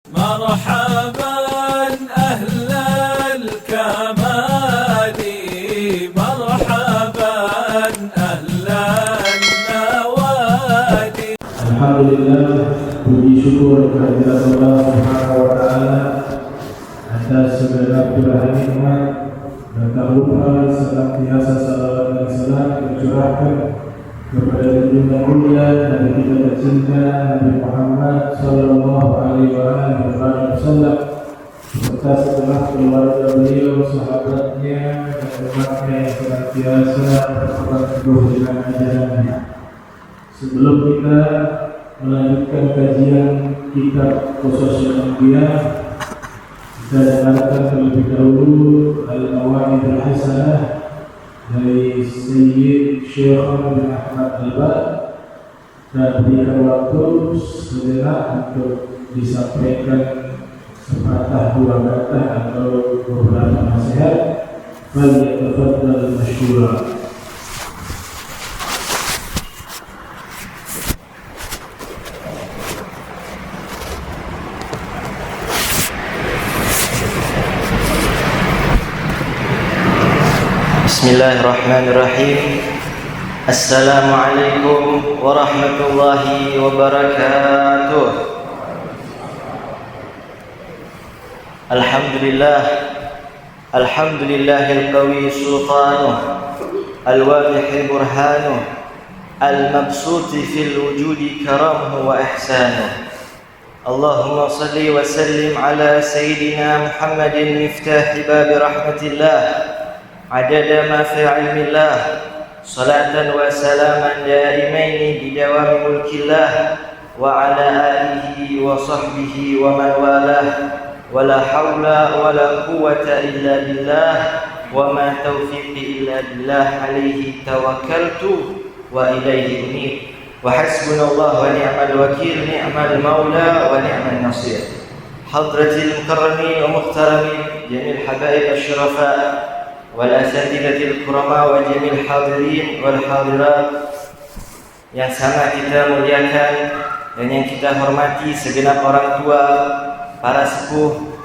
مرحبا أهل الكمال مرحبا أهل النوادي. Alhamdulillah, puji syukur kehadirat Allah Subhanahu wa taala atas segala curahan nikmat dan tak lupa senantiasa salawat dan salam tercurahkan kepada junjungan mulia Nabi kita tercinta Nabi Muhammad sallallahu alaihi wasallam serta setelah keluarga beliau, sahabatnya dan umatnya yang senantiasa berpegang teguh dengan ajarannya. Sebelum kita melanjutkan kajian kitab Qasasul Anbiya, kita dengarkan terlebih dahulu Al-Mawa'id Al-Hasanah dari Sayyid Syekh bin Ahmad Al-Bad, dan berikan waktu sejenak untuk disampaikan sepatah dua kata atau beberapa nasihat. Falyatafaddal masyhura. Bismillahirrahmanirrahim. Assalamualaikum warahmatullahi wabarakatuh. Alhamdulillah, alhamdulillahil qawi sultanuh, al-wadihil burhanuh, al-mabsuti fil wujudi karamuhu wa ihsanuh. Allahumma salli wa sallim ala sayyidina Muhammadin miftahi babi rahmatillah adada ma fi ilmillah, salatan wa salaman daimaini bidawami mulkillah wa ala alihi wa sahbihi wa man walah, wa la hawla wa la quwwata illa billah, wa ma taufiqi illa billah, alaihi tawakkaltu wa ilaihi unib, wa hasbunallah wa ni'mal wakil, ni'mal maula wa ni'mal nasir. Hadratil mukarramin wa muhtaramin, jamil habaib asyrafa wal asatidatil kurama wa jamil hadirin wal hadirat, yang sangat kita muliakan dan yang kita hormati segenap orang tua, para sepuh,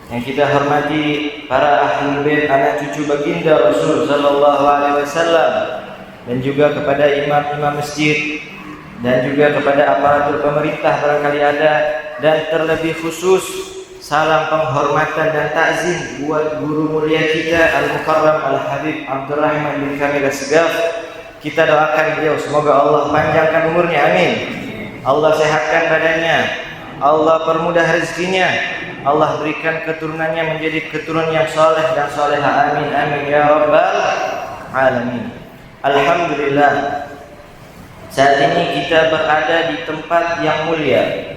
yang kita hormati para ahlul bait, anak cucu baginda Rasul sallallahu alaihi wasallam, dan juga kepada imam-imam masjid, dan juga kepada aparatur pemerintah barangkali ada, dan terlebih khusus salam penghormatan dan takzim buat guru mulia kita Al-Mukarram Al-Habib Abdurrahman bin Kamil As-Segaf. Kita doakan beliau semoga Allah panjangkan umurnya, amin. Allah sehatkan badannya, Allah permudah rezekinya, Allah berikan keturunannya menjadi keturunan yang soleh dan soleha, amin amin ya rabbal alamin. Alhamdulillah, saat ini kita berada di tempat yang mulia.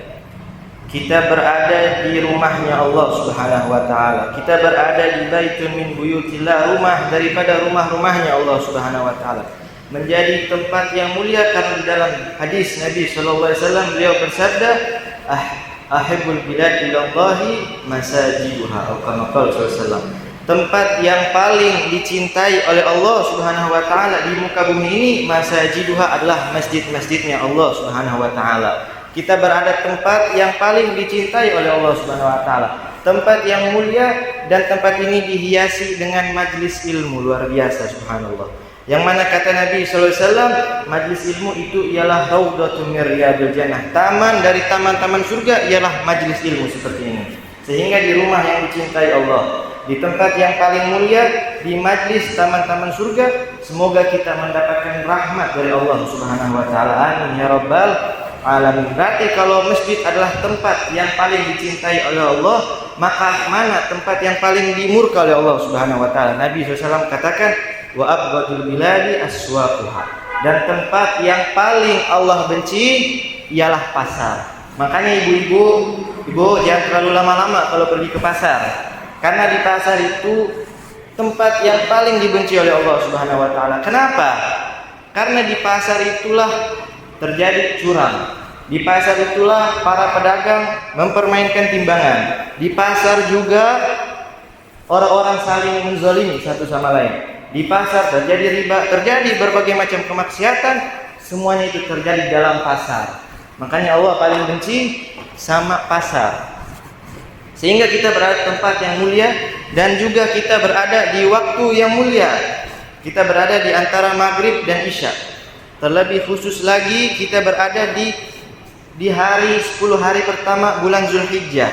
Kita berada di rumahnya Allah Subhanahu wa taala. Kita berada di baitun min buyutillah, rumah daripada rumah-rumahnya Allah Subhanahu wa taala. Menjadi tempat yang mulia karena di dalam hadis Nabi sallallahu alaihi wasallam beliau bersabda, ahibbul bilad ilallahi masajiduha, atau kama qala sallallahu alaihi wasallam. Tempat yang paling dicintai oleh Allah Subhanahu wa taala di muka bumi ini, masajiduha adalah masjid-masjidnya Allah Subhanahu wa taala. Kita berada tempat yang paling dicintai oleh Allah Subhanahu wa taala, tempat yang mulia, dan tempat ini dihiasi dengan majlis ilmu luar biasa, subhanallah. Yang mana kata Nabi sallallahu alaihi wasallam, majlis ilmu itu ialah raudhatun min riyadil jannah, taman dari taman-taman surga ialah majlis ilmu seperti ini. Sehingga di rumah yang dicintai Allah, di tempat yang paling mulia, di majlis taman-taman surga, semoga kita mendapatkan rahmat dari Allah Subhanahu wa taala, amin ya rabbal alamin. Berarti kalau masjid adalah tempat yang paling dicintai oleh Allah, maka mana tempat yang paling dimurka oleh Allah Subhanahu wa taala? Nabi SAW katakan, wa abghadul biladi aswaquha, dan tempat yang paling Allah benci ialah pasar. Makanya ibu jangan terlalu lama-lama kalau pergi ke pasar, karena di pasar itu tempat yang paling dibenci oleh Allah Subhanahu wa taala. Kenapa? Karena di pasar itulah terjadi curang. Di pasar itulah para pedagang mempermainkan timbangan. Di pasar juga orang-orang saling menzalimi satu sama lain. Di pasar terjadi riba, terjadi berbagai macam kemaksiatan, semuanya itu terjadi dalam pasar. Makanya Allah paling benci sama pasar. Sehingga kita berada di tempat yang mulia dan juga kita berada di waktu yang mulia. Kita berada di antara maghrib dan isya. Terlebih khusus lagi kita berada di hari 10 hari pertama bulan Zulhijjah.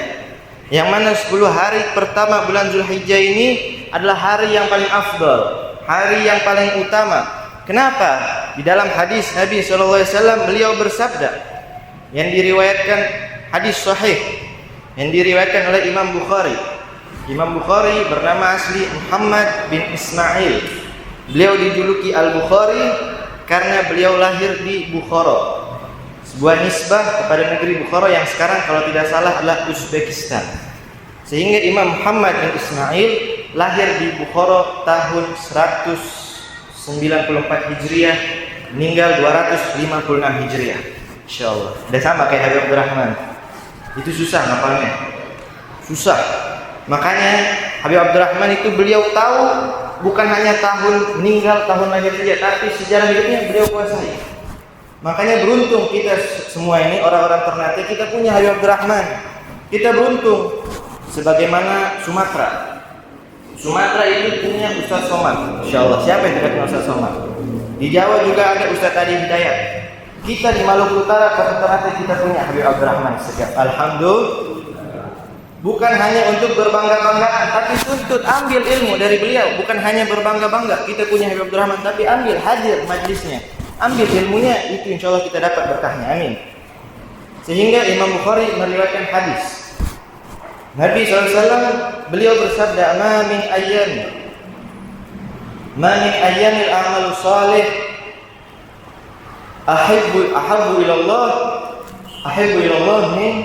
Yang mana 10 hari pertama bulan Zulhijjah ini adalah hari yang paling afdal, hari yang paling utama. Kenapa? Di dalam hadis Nabi SAW beliau bersabda yang diriwayatkan hadis sahih yang diriwayatkan oleh Imam Bukhari. Imam Bukhari bernama asli Muhammad bin Ismail. Beliau dijuluki Al-Bukhari karena beliau lahir di Bukhara, sebuah nisbah kepada negeri Bukhara yang sekarang kalau tidak salah adalah Uzbekistan. Sehingga Imam Muhammad bin Ismail lahir di Bukhara tahun 194 Hijriah, meninggal 256 Hijriah. Insyaallah. Udah sama kayak Habib Abdurrahman. Itu susah ngapalnya. Susah. Makanya Habib Abdurrahman itu beliau tahu bukan hanya tahun meninggal, tahun lahir saja, tapi sejarah hidupnya beliau kuasai. Makanya beruntung kita semua ini orang-orang Ternate, kita punya Habib Abdurrahman. Kita beruntung. Sebagaimana Sumatera. Sumatera itu punya Ustaz Somad. Insyaallah. Siapa yang tidak kenal Ustaz Somad? Di Jawa juga ada Ustaz Adi Hidayat. Kita di Maluku Utara, Kota Ternate kita punya Habib Abdurrahman. Alhamdulillah. Bukan hanya untuk berbangga-banggaan, tapi tuntut ambil ilmu dari beliau. Bukan hanya berbangga-bangga kita punya Habib Abdurrahman, tapi ambil, hadir majlisnya, ambil ilmunya, itu insya Allah kita dapat berkahnya. Amin. Sehingga Imam Bukhari meriwayatkan hadis Nabi SAW, beliau bersabda, ma min ayyamil a'malu salih ahabbu ilallah min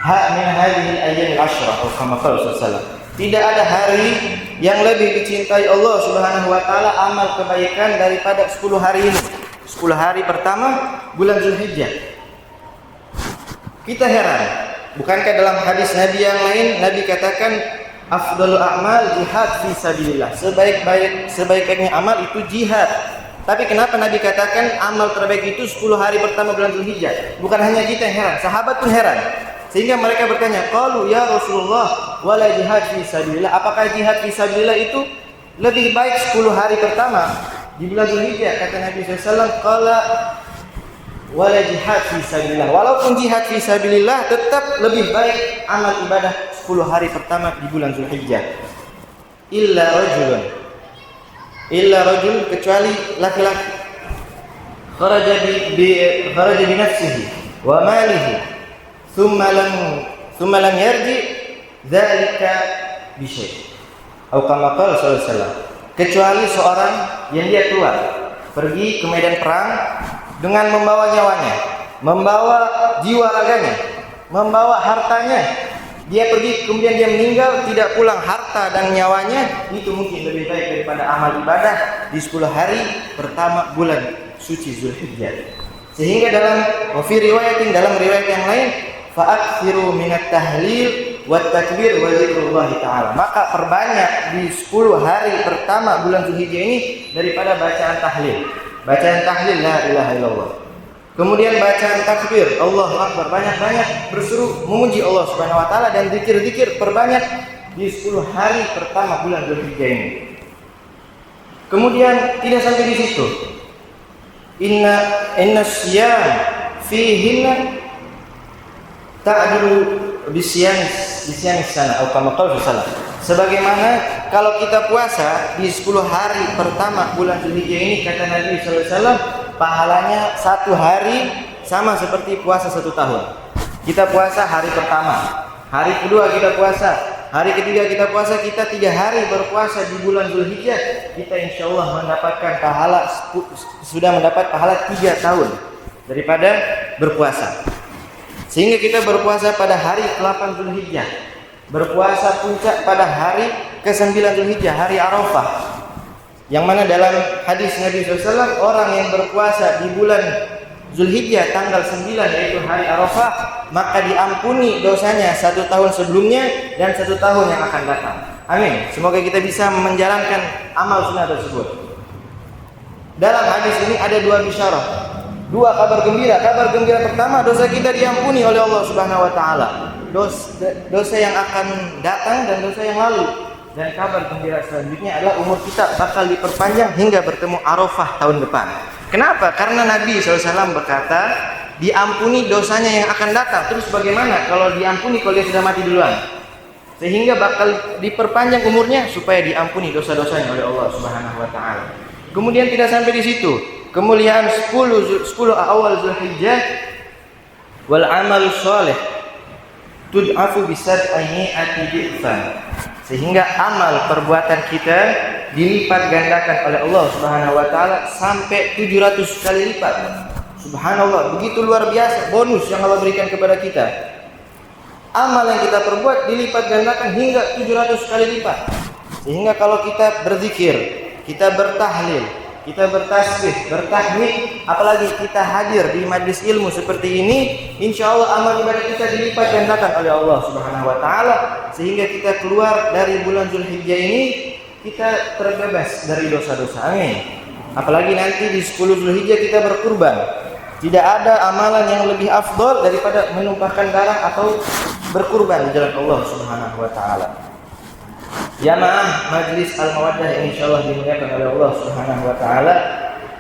hadhil ayyamil ashrah, atau kama qala sallallahu. Tidak ada hari yang lebih dicintai Allah Subhanahu wa taala amal kebaikan daripada 10 hari ini. 10 hari pertama bulan Zulhijjah. Kita heran, bukankah dalam hadis Nabi yang lain Nabi katakan afdhalul a'mal jihad fi sabilillah. Sebaik-baiknya amal itu jihad. Tapi kenapa Nabi katakan amal terbaik itu 10 hari pertama bulan Zulhijjah? Bukan hanya kita yang heran, sahabat pun heran. Sehingga mereka bertanya, qalu ya Rasulullah wala jihad fi sabilillah. Apakah jihad fi sabilillah itu lebih baik 10 hari pertama di bulan Zulhijjah? Kata Nabi SAW, qala wala jihad fi sabilillah. Walaupun jihad fi sabilillah tetap lebih baik amal ibadah 10 hari pertama di bulan Zulhijjah. Illa rajul, kecuali laki-laki, kharaja bi nafsihi wa malihi thumma lam yarji dzalika bi syai'. Atau kama qala sallallahu alaihi wasallam. Kecuali seorang yang dia keluar pergi ke medan perang dengan membawa nyawanya, membawa jiwa raganya, membawa hartanya. Dia pergi kemudian dia meninggal tidak pulang harta dan nyawanya, itu mungkin lebih baik daripada amal ibadah di 10 hari pertama bulan suci Zulhijjah. Sehingga dalam riwayat yang lain, fa'akthiru minat tahlil wat takbir wa zikrullahi ta'ala. Maka perbanyak di 10 hari pertama bulan Zulhijjah ini daripada bacaan tahlil. Bacaan tahlil la ilaha illallah. Kemudian bacaan takbir, Allahu Akbar, banyak-banyak berseru memuji Allah Subhanahu wa taala, dan zikir-zikir perbanyak di 10 hari pertama bulan Zulhijjah ini. Kemudian tidak sampai di situ. Inna siyam fihinna ta'dilu bisyanis sana, atau kama qala sallallahu. Sebagaimana kalau kita puasa di 10 hari pertama bulan Zulhijjah ini, kata Nabi sallallahu alaihi wasallam, pahalanya 1 hari sama seperti puasa 1 tahun. Kita puasa hari pertama, hari kedua kita puasa, hari ketiga kita puasa, kita 3 hari berpuasa di bulan Zulhijjah, kita insyaallah mendapatkan pahala, sudah mendapat pahala 3 tahun daripada berpuasa. Sehingga kita berpuasa pada hari ke-8 Zulhijjah, berpuasa puncak pada hari ke-9 Zulhijjah, hari Arafah. Yang mana dalam hadis Nabi SAW, orang yang berpuasa di bulan Zulhijjah tanggal 9 yaitu hari Arafah, maka diampuni dosanya 1 tahun sebelumnya dan 1 tahun yang akan datang. Amin. Semoga kita bisa menjalankan amal sunnah tersebut. Dalam hadis ini ada 2 bisyarah, 2 kabar gembira. Kabar gembira pertama, dosa kita diampuni oleh Allah Subhanahu wa taala. dosa yang akan datang dan dosa yang lalu. Dan kabar gembira selanjutnya adalah umur kita bakal diperpanjang hingga bertemu Arafah tahun depan. Kenapa? Karena Nabi SAW berkata, diampuni dosanya yang akan datang. Terus bagaimana kalau diampuni kalau dia sudah mati duluan? Sehingga bakal diperpanjang umurnya supaya diampuni dosa-dosanya oleh Allah Subhanahu wa taala. Kemudian tidak sampai di situ. Kemuliaan 10 awal Zulhijjah wal amal shalih tud'afu bisab'ati di'fan. Sehingga amal perbuatan kita dilipat gandakan oleh Allah Subhanahu wa taala sampai 700 kali lipat. Subhanallah, begitu luar biasa bonus yang Allah berikan kepada kita. Amal yang kita perbuat dilipat gandakan hingga 700 kali lipat. Sehingga kalau kita berzikir, kita bertahlil, kita bertasbih, bertahmid, apalagi kita hadir di majlis ilmu seperti ini, insya Allah amal ibadah kita dilipat gandakan oleh Allah Subhanahu wa taala, sehingga kita keluar dari bulan Zulhijjah ini kita terbebas dari dosa-dosa. Amin. Apalagi nanti di 10 Zulhijjah kita berkurban. Tidak ada amalan yang lebih afdol daripada menumpahkan darah atau berkurban di jalan Allah Subhanahu wa taala. Jamaah Majlis Al-Mawaddah yang insyaallah dimuliakan oleh Allah Subhanahu wa taala.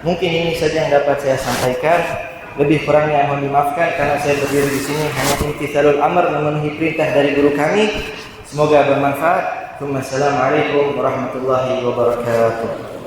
Mungkin ini saja yang dapat saya sampaikan. Lebih kurangnya mohon dimaafkan karena saya berdiri di sini hanya imtithalul amr, memenuhi perintah dari guru kami. Semoga bermanfaat. Wassalamualaikum warahmatullahi wabarakatuh.